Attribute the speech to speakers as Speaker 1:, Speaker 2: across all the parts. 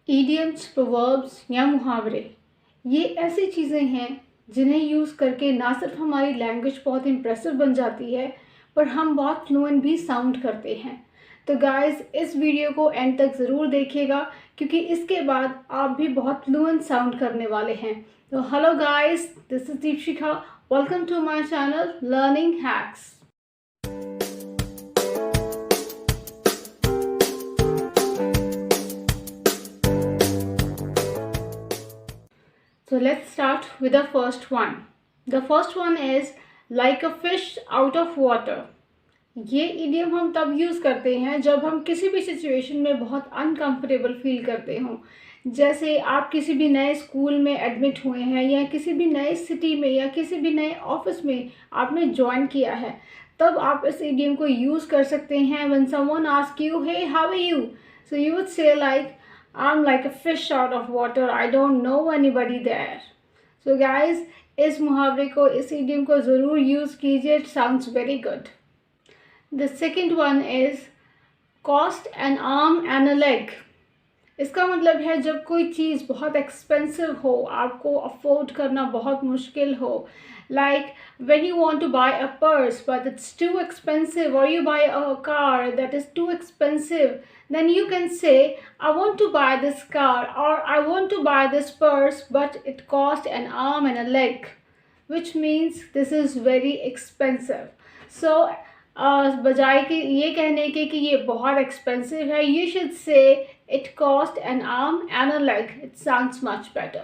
Speaker 1: Idioms, proverbs या मुहावरे ये ऐसी चीज़ें हैं जिन्हें यूज़ करके ना सिर्फ हमारी लैंग्वेज बहुत इम्प्रेसिव बन जाती है पर हम बहुत फ्लुएंट भी साउंड करते हैं। तो गाइस इस वीडियो को एंड तक ज़रूर देखिएगा क्योंकि इसके बाद आप भी बहुत फ्लुएंट साउंड करने वाले हैं। तो hello guys, this is Deepshikha, welcome to my channel learning hacks. So let's start with the first one. The first one is like a fish out of water. ये इडियम हम तब यूज़ करते हैं जब हम किसी भी सिचुएशन में बहुत अनकंफर्टेबल फील करते हों। जैसे आप किसी भी नए स्कूल में एडमिट हुए हैं या किसी भी नए सिटी में या किसी भी नए ऑफिस में आपने ज्वाइन किया है, तब आप इस इडियम को यूज़ कर सकते हैं। When someone asks you, hey, how are you? So you would say like, I'm like a fish out of water. I don't know anybody there. So guys, इस मुहावरे को, इस इडियम को ज़रूर यूज़ कीजिए. It sounds very good. The second one is cost an arm and a leg. इसका मतलब है जब कोई चीज़ बहुत एक्सपेंसिव हो, आपको अफोर्ड करना बहुत मुश्किल हो. Like when you want to buy a purse but it's too expensive, or you buy a car that is too expensive, then you can say, I want to buy this car, or I want to buy this purse but it cost an arm and a leg, which means this is very expensive. So बजाय कि ये कहने के कि ये बहुत expensive है, you should say it cost an arm and a leg. It sounds much better.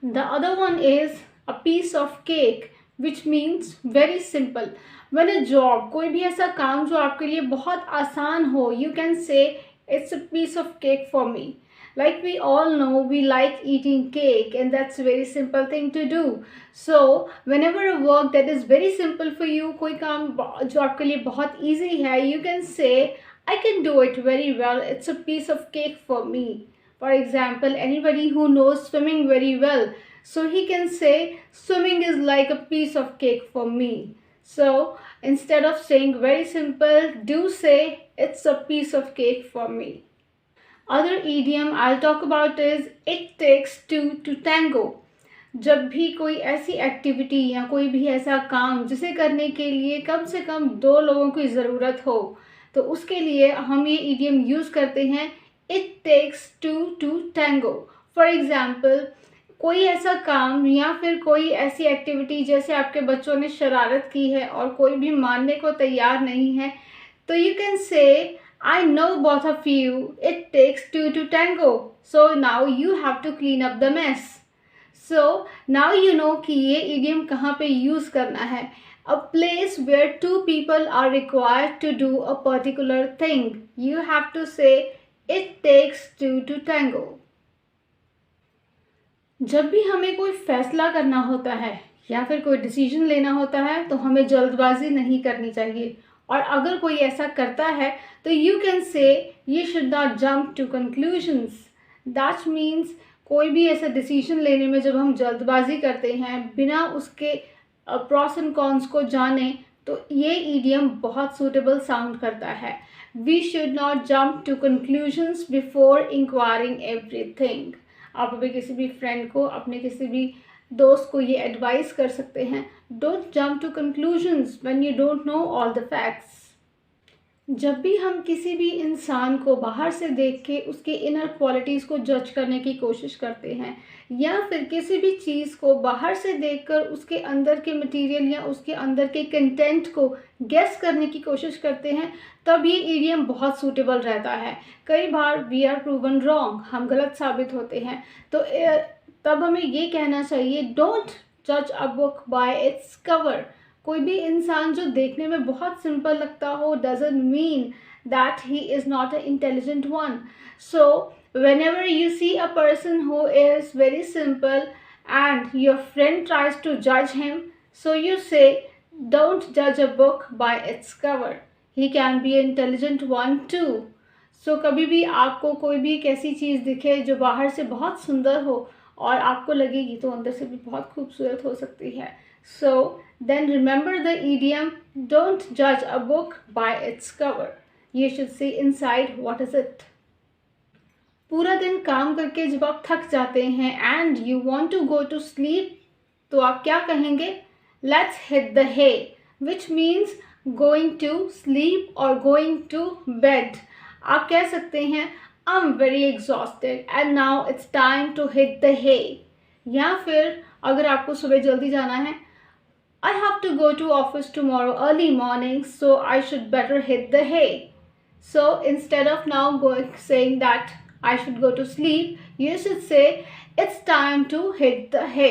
Speaker 1: The other one is a piece of cake, which means very simple. When a job, कोई भी ऐसा काम जो आपके लिए बहुत आसान हो, you can say it's a piece of cake for me. Like we all know, we like eating cake and that's a very simple thing to do. So whenever a work that is very simple for you, कोई काम जो आपके लिए बहुत easy है, you can say I can do it very well. It's a piece of cake for me. For example, anybody who knows swimming very well, so he can say swimming is like a piece of cake for me. So instead of saying very simple, do say it's a piece of cake for me. Other idiom I'll talk about is it takes two to tango. जब भी कोई ऐसी activity या कोई भी ऐसा काम जिसे करने के लिए कम से कम दो लोगों की ज़रूरत हो, तो उसके लिए हम ये इडियम यूज़ करते हैं it takes two to tango. For example, कोई ऐसा काम या फिर कोई ऐसी एक्टिविटी जैसे आपके बच्चों ने शरारत की है और कोई भी मानने को तैयार नहीं है, तो यू कैन से I know both of you, it takes two to tango, so now you have to clean up the mess. So now you know कि ये idiom कहाँ पे use करना है. A place where two people are required to do a particular thing, you have to say it takes two to tango. जब भी हमें कोई फैसला करना होता है या फिर कोई डिसीजन लेना होता है तो हमें जल्दबाजी नहीं करनी चाहिए, और अगर कोई ऐसा करता है तो you can say you should not jump to conclusions. That means कोई भी ऐसा डिसीजन लेने में जब हम जल्दबाजी करते हैं बिना उसके प्रॉस एंड कॉन्स को जाने, तो ये इडियम बहुत सूटेबल साउंड करता है. We should not jump to conclusions before inquiring everything. आप अभी किसी भी फ्रेंड को, अपने किसी भी दोस्त को ये एडवाइस कर सकते हैं, don't jump to conclusions when you don't know all the facts. जब भी हम किसी भी इंसान को बाहर से देख के उसके इनर क्वालिटीज़ को जज करने की कोशिश करते हैं या फिर किसी भी चीज़ को बाहर से देखकर उसके अंदर के मटेरियल या उसके अंदर के कंटेंट को गेस करने की कोशिश करते हैं, तब ये इडियम बहुत सूटेबल रहता है. कई बार वी आर प्रूवन रॉन्ग, हम गलत साबित होते हैं, तो तब हमें ये कहना चाहिए डोंट जज a book by its cover. कोई भी इंसान जो देखने में बहुत सिंपल लगता हो doesn't mean that he is not an intelligent one. So whenever you see a person who is very simple and your friend tries to judge him, so you say don't judge a book by its cover. He can be an intelligent one too. So कभी भी आपको कोई भी एक ऐसी चीज़ दिखे जो बाहर से बहुत सुंदर हो और आपको लगेगी तो अंदर से भी बहुत खूबसूरत हो सकती है. So then remember the idiom, don't judge a book by its cover. You should see inside what is it. पूरा दिन काम करके जब आप थक जाते हैं and you want to go to sleep, तो आप क्या कहेंगे? Let's hit the hay, which means going to sleep और गोइंग टू बेड। आप कह सकते हैं I am very exhausted and now it's time to hit the hay. या फिर अगर आपको सुबह जल्दी जाना है, I have to go to office tomorrow early morning, so I should better hit the hay. So instead of now saying that I should go to sleep, you should say it's time to hit the hay.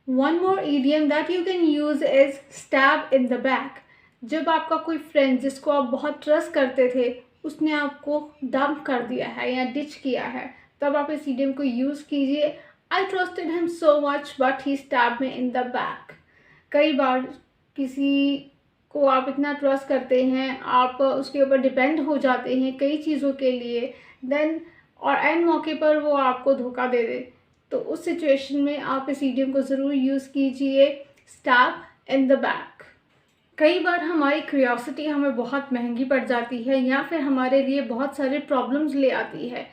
Speaker 1: One more idiom that you can use is stab in the back. जब आपका कोई friend जिसको आप बहुत trust करते थे उसने आपको डंप कर दिया है या डिच किया है, तब आप इस idiom को यूज़ कीजिए। I trusted him so much but he stabbed me in the back. कई बार किसी को आप इतना ट्रस्ट करते हैं, आप उसके ऊपर डिपेंड हो जाते हैं कई चीज़ों के लिए, देन और एंड मौके पर वो आपको धोखा दे दे, तो उस सिचुएशन में आप इस इडियम को ज़रूर यूज़ कीजिए, स्टैब इन द बैक। कई बार हमारी क्यूरियोसिटी हमें बहुत महंगी पड़ जाती है या फिर हमारे लिए बहुत सारे प्रॉब्लम्स ले आती है।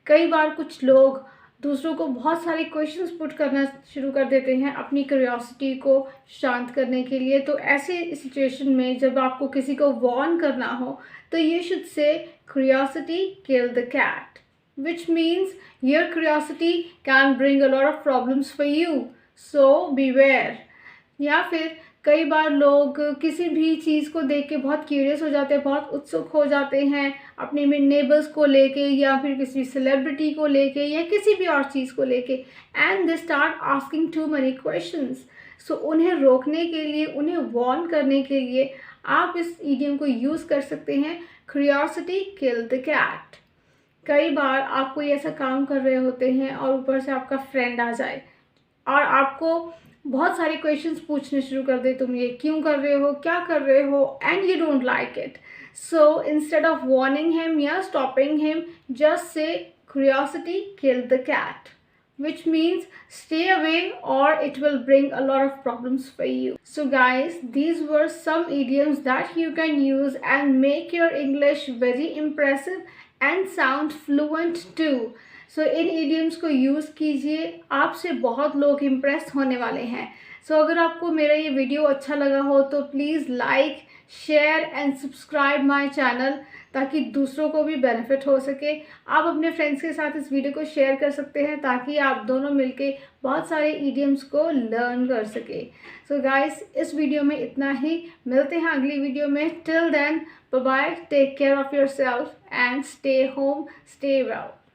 Speaker 1: कई बार कुछ लोग दूसरों को बहुत सारे क्वेश्चंस पुट करना शुरू कर देते हैं अपनी क्यूरियोसिटी को शांत करने के लिए। तो ऐसे सिचुएशन में जब आपको किसी को वार्न करना हो तो you should say curiosity kill the cat, which means your curiosity can bring a lot of problems for you, so beware. या फिर कई बार लोग किसी भी चीज़ को देख के बहुत क्यूरियस हो जाते हैं, बहुत उत्सुक हो जाते हैं अपने नेबर्स को लेके या फिर किसी सेलिब्रिटी को लेके या किसी भी और चीज़ को लेके, and they start asking to money questions. So उन्हें रोकने के लिए, उन्हें वार्न करने के लिए आप इस इडियम को यूज़ कर सकते हैं, क्यूरियोसिटी किल द कैट। कई बार आप कोई ऐसा काम कर रहे होते हैं और ऊपर से आपका फ्रेंड आ जाए और आपको बहुत सारे क्वेश्चंस पूछने शुरू कर दे, तुम ये क्यों कर रहे हो, क्या कर रहे हो, and you don't like it. So instead of warning him या stopping him, just say curiosity kill the cat, which means stay away or it will bring a lot of problems for you. So guys, these were some idioms that you can use and make your English very impressive and sound fluent too. So in idioms को use कीजिए, आपसे बहुत लोग impressed होने वाले हैं। So अगर आपको मेरा ये वीडियो अच्छा लगा हो तो please like, share and subscribe my channel, ताकि दूसरों को भी बेनिफिट हो सके। आप अपने फ्रेंड्स के साथ इस वीडियो को शेयर कर सकते हैं ताकि आप दोनों मिलके बहुत सारे इडियम्स को लर्न कर सके। सो गाइस, इस वीडियो में इतना ही, मिलते हैं अगली वीडियो में। Till then, bye bye, take care of yourself and stay home, stay well.